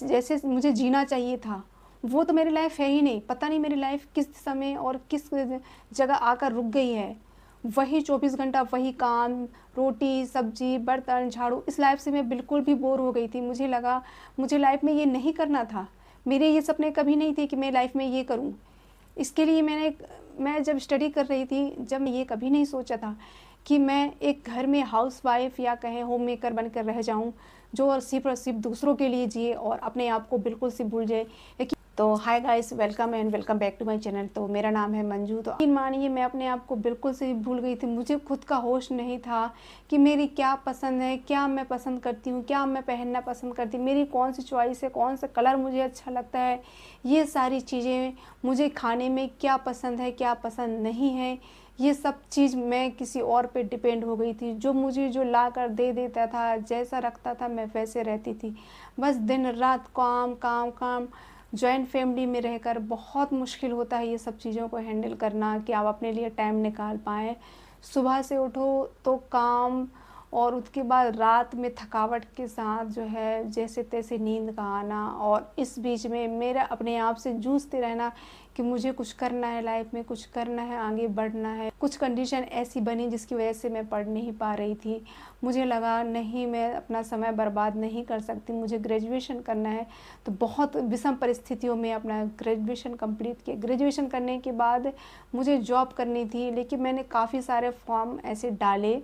जैसे मुझे जीना चाहिए था, वो तो मेरी लाइफ़ है ही नहीं। पता नहीं मेरी लाइफ़ किस समय और किस जगह आकर रुक गई है। वही 24 घंटा वही काम, रोटी, सब्ज़ी, बर्तन, झाड़ू, इस लाइफ़ से मैं बिल्कुल भी बोर हो गई थी। मुझे लगा मुझे लाइफ़ में ये नहीं करना था। मेरे ये सपने कभी नहीं थे कि मैं लाइफ़ में ये करूँ। इसके लिए मैं जब स्टडी कर रही थी, जब मैं ये कभी नहीं सोचा था कि मैं एक घर में हाउसवाइफ़ या कहें होममेकर बनकर रह जाऊँ, जो सिर्फ़ और सिर्फ़ दूसरों के लिए जिए और अपने आप को बिल्कुल से भूल जाए। तो hi guys, welcome and welcome back to my channel. तो मेरा नाम है मंजू। तो यकीन मानिए मैं अपने आप को बिल्कुल से भूल गई थी। मुझे खुद का होश नहीं था कि मेरी क्या पसंद है, क्या मैं पसंद करती हूँ, क्या मैं पहनना पसंद करती हूँ, मेरी कौन सी चॉइस है, कौन सा कलर मुझे अच्छा लगता है, ये सारी चीज़ें, मुझे खाने में क्या पसंद है, क्या पसंद नहीं है, ये सब चीज़ मैं किसी और पे डिपेंड हो गई थी। जो ला कर दे देता था, जैसा रखता था मैं वैसे रहती थी। बस दिन रात काम काम काम। जॉइंट फैमिली में रहकर बहुत मुश्किल होता है ये सब चीज़ों को हैंडल करना कि आप अपने लिए टाइम निकाल पाएँ। सुबह से उठो तो काम, और उसके बाद रात में थकावट के साथ जो है जैसे-तैसे नींद का आना, और इस बीच में मेरा अपने आप से जूझते रहना कि मुझे कुछ करना है लाइफ़ में, कुछ करना है, आगे बढ़ना है। कुछ कंडीशन ऐसी बनी जिसकी वजह से मैं पढ़ नहीं पा रही थी। मुझे लगा नहीं, मैं अपना समय बर्बाद नहीं कर सकती, मुझे ग्रेजुएशन करना है। तो बहुत विषम परिस्थितियों में अपना ग्रेजुएशन कंप्लीट किया। ग्रेजुएशन करने के बाद मुझे जॉब करनी थी, लेकिन मैंने काफ़ी सारे फॉर्म ऐसे डाले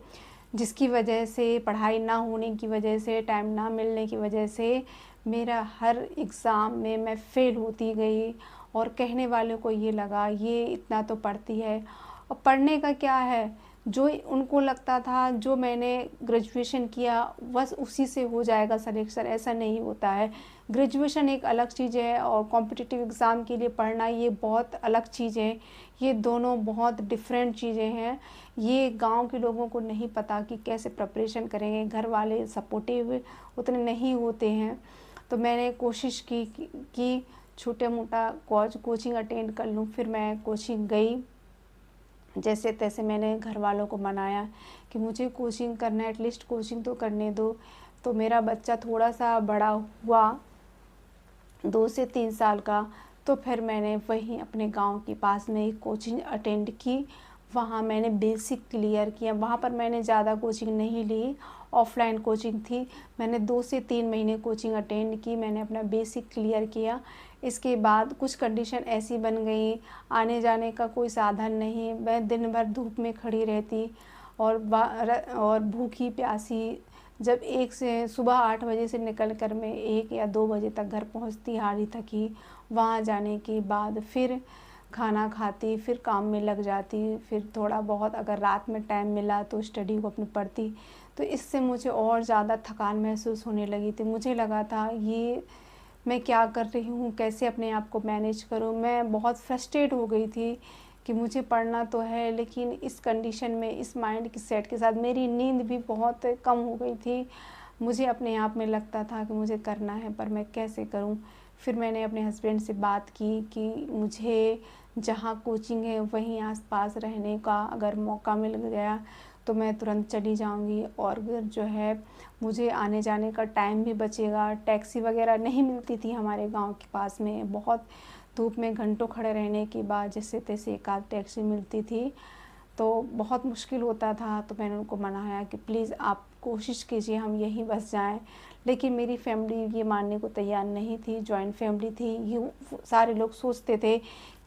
जिसकी वजह से, पढ़ाई ना होने की वजह से, टाइम ना मिलने की वजह से मेरा हर एग्ज़ाम में मैं फ़ेल होती गई। और कहने वालों को ये लगा ये इतना तो पढ़ती है। और पढ़ने का क्या है, जो उनको लगता था जो मैंने ग्रेजुएशन किया बस उसी से हो जाएगा सिलेक्शन, ऐसा नहीं होता है। ग्रेजुएशन एक अलग चीज़ है और कॉम्पिटिटिव एग्ज़ाम के लिए पढ़ना ये बहुत अलग चीज़ है। ये दोनों बहुत डिफरेंट चीज़ें हैं। ये गाँव के लोगों को नहीं पता कि कैसे प्रिपरेशन करेंगे, घर वाले सपोर्टिव उतने नहीं होते हैं। तो मैंने कोशिश की कि छोटा-मोटा कोचिंग अटेंड कर लूँ। फिर मैं कोचिंग गई। जैसे-तैसे मैंने घर वालों को मनाया कि मुझे कोचिंग करना है, एटलीस्ट कोचिंग तो करने दो। तो मेरा बच्चा थोड़ा-सा बड़ा हुआ, 2 से 3 साल का, तो फिर मैंने वहीं अपने गाँव के पास में एक कोचिंग अटेंड की। वहाँ मैंने बेसिक क्लियर किया। वहाँ पर मैंने ज़्यादा कोचिंग नहीं ली, ऑफ़लाइन कोचिंग थी। मैंने 2 से 3 महीने कोचिंग अटेंड की, मैंने अपना बेसिक क्लियर किया। इसके बाद कुछ कंडीशन ऐसी बन गई, आने-जाने का कोई साधन नहीं, मैं दिन भर धूप में खड़ी रहती और भूखी-प्यासी। जब 1 से सुबह 8 बजे से निकल कर मैं 1 या 2 बजे तक घर पहुँचती हारी-थकी। वहाँ जाने के बाद फिर खाना खाती, फिर काम में लग जाती, फिर थोड़ा बहुत अगर रात में टाइम मिला तो स्टडी को अपनी पढ़ती। तो इससे मुझे और ज़्यादा थकान महसूस होने लगी थी। मुझे लगा था ये मैं क्या कर रही हूँ, कैसे अपने आप को मैनेज करूँ? मैं बहुत फ्रस्ट्रेट हो गई थी कि मुझे पढ़ना तो है, लेकिन इस कंडीशन में, इस माइंड की सेट के साथ मेरी नींद भी बहुत कम हो गई थी। मुझे अपने आप में लगता था कि मुझे करना है, पर मैं कैसे करूँ? फिर मैंने अपने हस्बैंड से बात की कि मुझे जहाँ कोचिंग है वहीं आस-पास रहने का अगर मौका मिल गया तो मैं तुरंत चली जाऊँगी, और अगर जो है मुझे आने-जाने का टाइम भी बचेगा। टैक्सी वग़ैरह नहीं मिलती थी हमारे गाँव के पास में, बहुत धूप में घंटों खड़े रहने के बाद जैसे-तैसे एक आध टैक्सी मिलती थी, तो बहुत मुश्किल होता था। तो मैंने उनको मनाया कि प्लीज़ आप कोशिश कीजिए हम यहीं बस जाएँ। लेकिन मेरी फैमिली ये मानने को तैयार नहीं थी, जॉइंट फैमिली थी। ये सारे लोग सोचते थे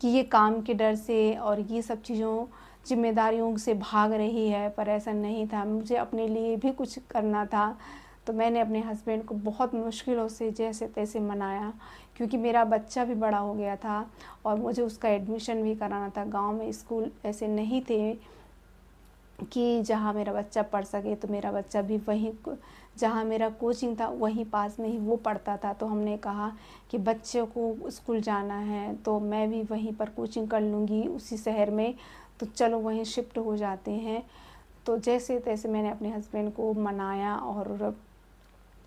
कि ये काम के डर से और ये सब चीज़ों ज़िम्मेदारियों से भाग रही है, पर ऐसा नहीं था। मुझे अपने लिए भी कुछ करना था। तो मैंने अपने हस्बैंड को बहुत मुश्किलों से जैसे-तैसे मनाया, क्योंकि मेरा बच्चा भी बड़ा हो गया था और मुझे उसका एडमिशन भी कराना था। गाँव में स्कूल ऐसे नहीं थे कि जहाँ मेरा बच्चा पढ़ सके, तो मेरा बच्चा भी वहीं जहाँ मेरा कोचिंग था वहीं पास में ही वो पढ़ता था। तो हमने कहा कि बच्चों को स्कूल जाना है तो मैं भी वहीं पर कोचिंग कर लूँगी उसी शहर में, तो चलो वहीं शिफ्ट हो जाते हैं। तो जैसे-तैसे मैंने अपने हस्बैंड को मनाया और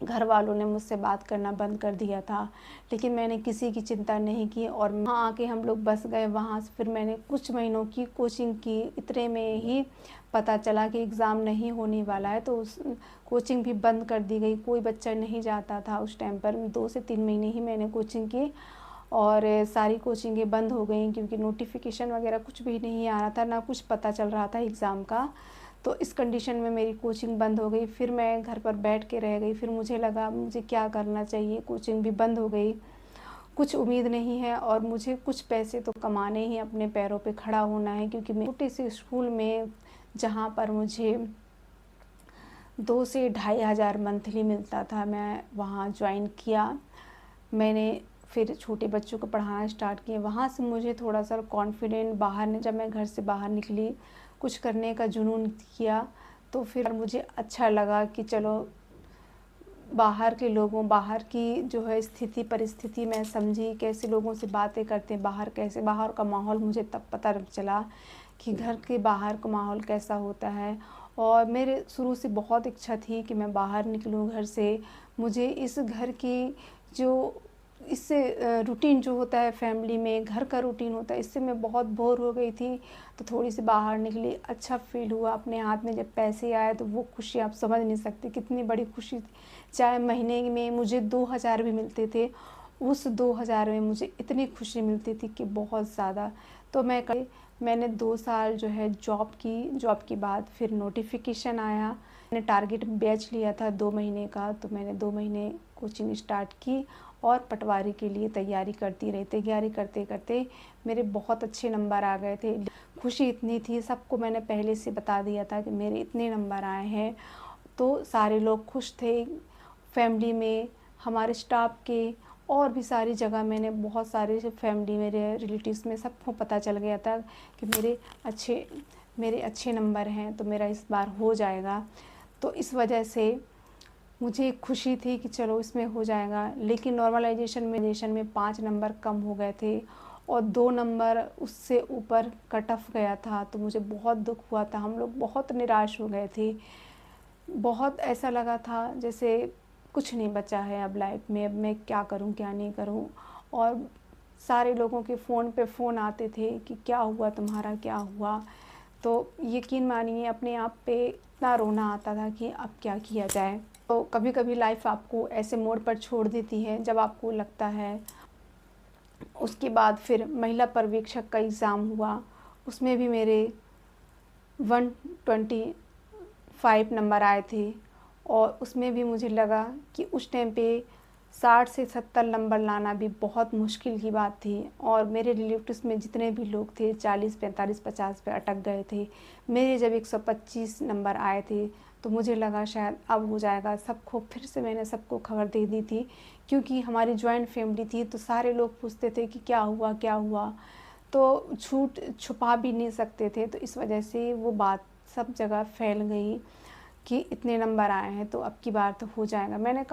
घर वालों ने मुझसे बात करना बंद कर दिया था, लेकिन मैंने किसी की चिंता नहीं की और वहाँ आके हम लोग बस गए। वहाँ से फिर मैंने कुछ महीनों की कोचिंग की, इतने में ही पता चला कि एग्ज़ाम नहीं होने वाला है, तो उस कोचिंग भी बंद कर दी गई। कोई बच्चा नहीं जाता था उस टाइम पर। 2 से 3 महीने ही मैंने कोचिंग की और सारी कोचिंगें बंद हो गई, क्योंकि नोटिफ़िकेशन वगैरह कुछ भी नहीं आ रहा था, ना कुछ पता चल रहा था एग्ज़ाम का। तो इस कंडीशन में मेरी कोचिंग बंद हो गई। फिर मैं घर पर बैठ के रह गई। फिर मुझे लगा मुझे क्या करना चाहिए, कोचिंग भी बंद हो गई, कुछ उम्मीद नहीं है और मुझे कुछ पैसे तो कमाने ही, अपने पैरों पे खड़ा होना है, क्योंकि मैं छोटे से स्कूल में, जहाँ पर मुझे 2 से ढाई हज़ार मंथली मिलता था, मैं वहाँ ज्वाइन किया। मैंने फिर छोटे बच्चों को पढ़ाना स्टार्ट किया। वहाँ से मुझे थोड़ा-सा कॉन्फिडेंट जब मैं घर से बाहर निकली, कुछ करने का जुनून किया, तो फिर मुझे अच्छा लगा कि चलो बाहर की जो है स्थिति परिस्थिति मैं समझी, कैसे लोगों से बातें करते हैं, बाहर का माहौल मुझे तब पता चला कि घर के बाहर का माहौल कैसा होता है। और मेरे शुरू से बहुत इच्छा थी कि मैं बाहर निकलूँ घर से। मुझे इस घर की जो इससे रूटीन जो होता है फैमिली में, घर का रूटीन होता है, इससे मैं बहुत बोर हो गई थी। तो थोड़ी-सी बाहर निकली, अच्छा फ़ील हुआ। अपने हाथ में जब पैसे आए तो वो खुशी आप समझ नहीं सकते कितनी बड़ी खुशी थी। चाहे महीने में मुझे 2000 भी मिलते थे, उस 2000 में मुझे इतनी खुशी मिलती थी कि बहुत ज़्यादा। तो मैंने 2 साल जो है जॉब की। जॉब के बाद फिर नोटिफ़िकेशन आया। मैंने टारगेट बैच लिया था 2 महीने का, तो मैंने 2 महीने कोचिंग स्टार्ट की और पटवारी के लिए तैयारी करती रही। तैयारी करते-करते मेरे बहुत अच्छे नंबर आ गए थे। खुशी इतनी थी, सबको मैंने पहले से बता दिया था कि मेरे इतने नंबर आए हैं, तो सारे लोग खुश थे। फैमिली में, हमारे स्टाफ के और भी सारी जगह मैंने बहुत सारे फैमिली, मेरे रिलेटिव्स में सबको पता चल गया था कि मेरे अच्छे नंबर हैं, तो मेरा इस बार हो जाएगा। तो इस वजह से मुझे खुशी थी कि चलो इसमें हो जाएगा। लेकिन नॉर्मलाइज़ेशन में 5 नंबर कम हो गए थे और 2 नंबर उससे ऊपर कट ऑफ गया था, तो मुझे बहुत दुःख हुआ था। हम लोग बहुत निराश हो गए थे। बहुत ऐसा लगा था जैसे कुछ नहीं बचा है अब लाइफ में, अब मैं क्या करूं क्या नहीं करूं। और सारे लोगों के फ़ोन पे फ़ोन आते थे कि क्या हुआ तुम्हारा, क्या हुआ। तो यकीन मानिए अपने आप पे इतना रोना आता था कि अब क्या किया जाए। तो कभी-कभी लाइफ आपको ऐसे मोड़ पर छोड़ देती है जब आपको लगता है। उसके बाद फिर महिला पर्यवेक्षक का एग्ज़ाम हुआ, उसमें भी मेरे 125 नंबर आए थे और उसमें भी मुझे लगा कि उस टाइम पे 60 से 70 नंबर लाना भी बहुत मुश्किल की बात थी। और मेरे रिलेटिव्स में जितने भी लोग थे 40, 45, 50 पे अटक गए थे। मेरे जब 125 नंबर आए थे तो मुझे लगा शायद अब हो जाएगा। मैंने सबको खबर दे दी थी, क्योंकि हमारी जॉइंट फैमिली थी, तो सारे लोग पूछते थे कि क्या हुआ, क्या हुआ? तो छुपा भी नहीं सकते थे, तो इस वजह से वो बात सब जगह फैल गई कि इतने नंबर आए हैं तो अब की बार तो हो जाएगा। मैंने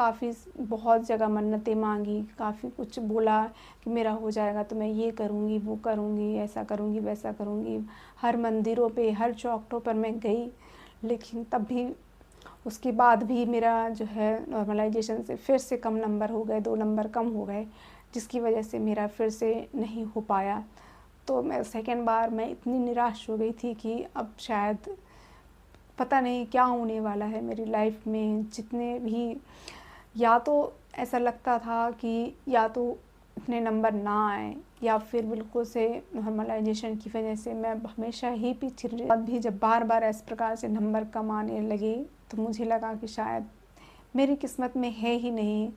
बहुत जगह मन्नतें मांगी, काफ़ी कुछ बोला कि मेरा हो जाएगा तो मैं ये करूँगी, वो करूँगी, ऐसा करूँगी, वैसा करूँगी। हर मंदिरों पे, हर चौखटों पर मैं गई, लेकिन तब भी उसके बाद भी मेरा जो है नॉर्मलाइज़ेशन से फिर से कम नंबर हो गए, 2 नंबर कम हो गए, जिसकी वजह से मेरा फिर से नहीं हो पाया। तो मैं सेकंड बार मैं इतनी निराश हो गई थी कि अब शायद पता नहीं क्या होने वाला है मेरी लाइफ में। जितने भी, या तो ऐसा लगता था कि या तो इतने नंबर ना आए, या फिर बिल्कुल से नॉर्मलाइज़ेशन की वजह से मैं हमेशा ही पीछे रही। अब भी जब बार-बार इस प्रकार से नंबर कम आने लगे तो मुझे लगा कि शायद मेरी किस्मत में है ही नहीं।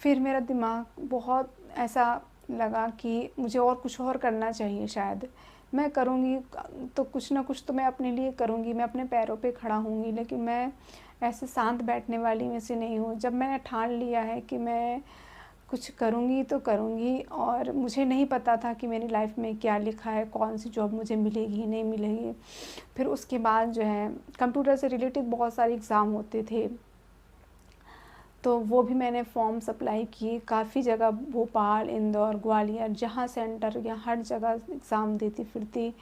फिर मेरा दिमाग बहुत ऐसा लगा कि मुझे और कुछ और करना चाहिए शायद। मैं करूँगी तो कुछ ना कुछ तो मैं अपने लिए करूँगी, मैं अपने पैरों पे खड़ा होंगी, लेकिन मैं ऐसे शांत बैठने वाली में से नहीं हूँ। जब मैंने ठान लिया है कि मैं कुछ करूँगी तो करूँगी, और मुझे नहीं पता था कि मेरी लाइफ़ में क्या लिखा है, कौन-सी जॉब मुझे मिलेगी, नहीं मिलेगी। फिर उसके बाद जो है कंप्यूटर से रिलेटेड बहुत सारे एग्ज़ाम होते थे, तो वो भी मैंने फॉर्म्स अप्लाई किए काफ़ी जगह, भोपाल, इंदौर, ग्वालियर, जहाँ सेंटर या हर जगह एग्ज़ाम देती फिरती।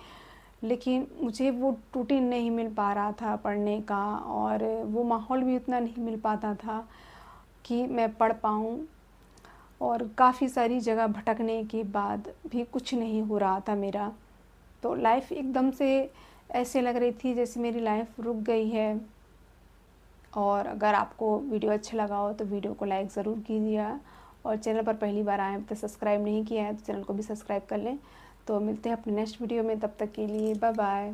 लेकिन मुझे वो रूटीन नहीं मिल पा रहा था पढ़ने का, और वो माहौल भी उतना नहीं मिल पाता था। कि मैं पढ़ पाऊँ। और काफ़ी सारी जगह भटकने के बाद भी कुछ नहीं हो रहा था मेरा। तो लाइफ़ एकदम से ऐसे लग रही थी जैसे मेरी लाइफ़ रुक गई है। और अगर आपको वीडियो अच्छा लगा हो तो वीडियो को लाइक ज़रूर कीजिएगा, और चैनल पर पहली बार आए हैं तो सब्सक्राइब नहीं किया है तो चैनल को भी सब्सक्राइब कर लें। तो मिलते हैं अपने नेक्स्ट वीडियो में, तब तक के लिए बाय बाय।